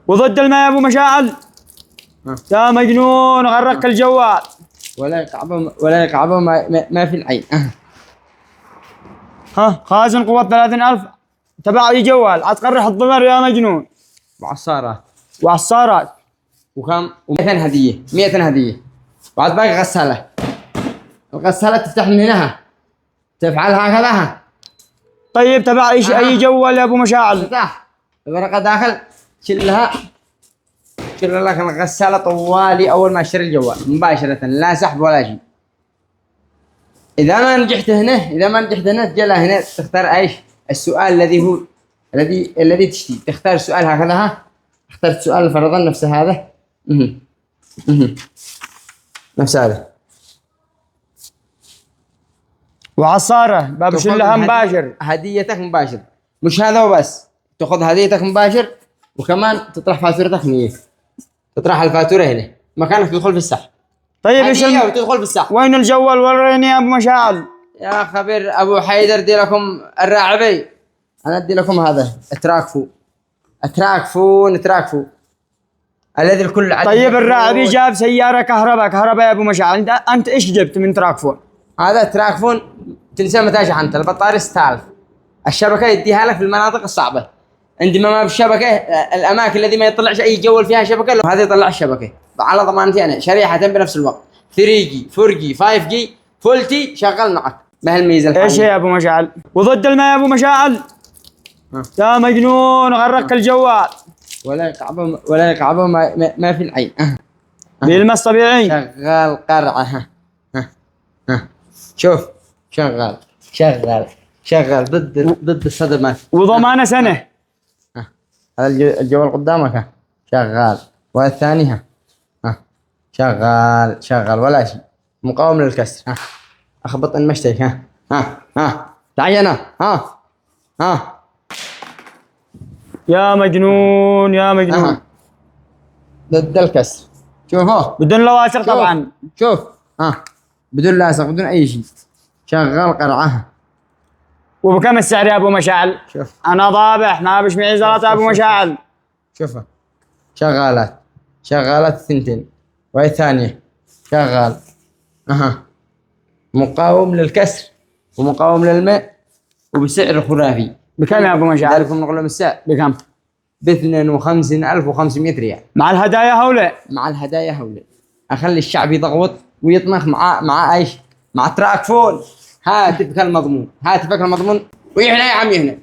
وضد الماء يا ابو مشاعل. يا مجنون غرقك الجوال. ولا كعبة ما في العين. ها خازن قوة 30,000 تبع اي جوال عتقرح الضمر يا مجنون. وعصارات وكم 200 هدية 200 هدية. بعد باقي غسالة. الغسالة تفتح من هنا تفعلها هكذا. طيب تبع اي جوال يا ابو مشاعل. افتح الورقة داخل شيلها. شيل لك الغسالة طوالي أول ما اشتري الجوال مباشرة لا سحب ولا شيء. إذا ما نجحت هنا تجي هنا تختار ايش السؤال الذي هو الذي تشتي. تختار سؤال هكذا. ها اخترت سؤال فرضا نفس هذا. نفس هذا. وعصارة باب شلها مباشر. هديتك مباشر. مش هذا وبس تأخذ هديتك مباشر وكمان تطرح فاتورتك 100. تطرح الفاتورة هنا مكانك تدخل في السحب. طيب ايش وتدخل في السحب. وين الجوال وريني يا ابو مشاعل. يا خبير ابو حيدر دي لكم الراعبي. انا ادي لكم هذا اتراكفو الذي الكل عدد. طيب الراعبي جاب سيارة كهرباء يا ابو مشاعل. انت ايش جبت من تراكفون؟ هذا تراكفون تنسى متى شحنت البطارية 6000. الشبكة يديها لك في المناطق الصعبة. عندما ما بالشبكة الأماكن الذي ما يطلعش أي جوال فيها شبكة هذا يطلع الشبكة على ضمانتي أنا شريحة بنفس الوقت 3G 4G 5G فولتي شغال معك. ما هي الميزة الحالية؟ ايش يا ابو مشاعل؟ وضد الماء يا ابو مشاعل. يا مجنون غرقك الجوال. ولا كعبة ما في العين. بيلمس طبيعي. شغال قرعة. شوف شغال ضد الصدمات. وضمانة سنة. هذا الجوال قدامك شغال. والثاني شغال ولا شيء مقاوم للكسر. اخبط المشترك. تعال هنا. يا مجنون ضد الكسر. شوفوا بدون لواسق طبعا. شوف بدون لاصق بدون اي شيء شغال قرعه. وبكم السعر يا ابو مشاعل؟ شوف انا ضابح ما بش معي زلط يا ابو مشاعل. شوف شغالات الثنتين وهي ثانية شغال. مقاوم للكسر ومقاوم للماء وبسعر خرافي. بكم يا ابو مشاعل؟ لكم نقول لهم السعر بكم؟ ب 52,500 ريال مع الهدايا هولة. مع الهدايا هولة. اخلي الشعب يضغط ويطمخ مع ايش؟ مع تراكفون. هاتفك المضمون ويحنا يا عمي هنا.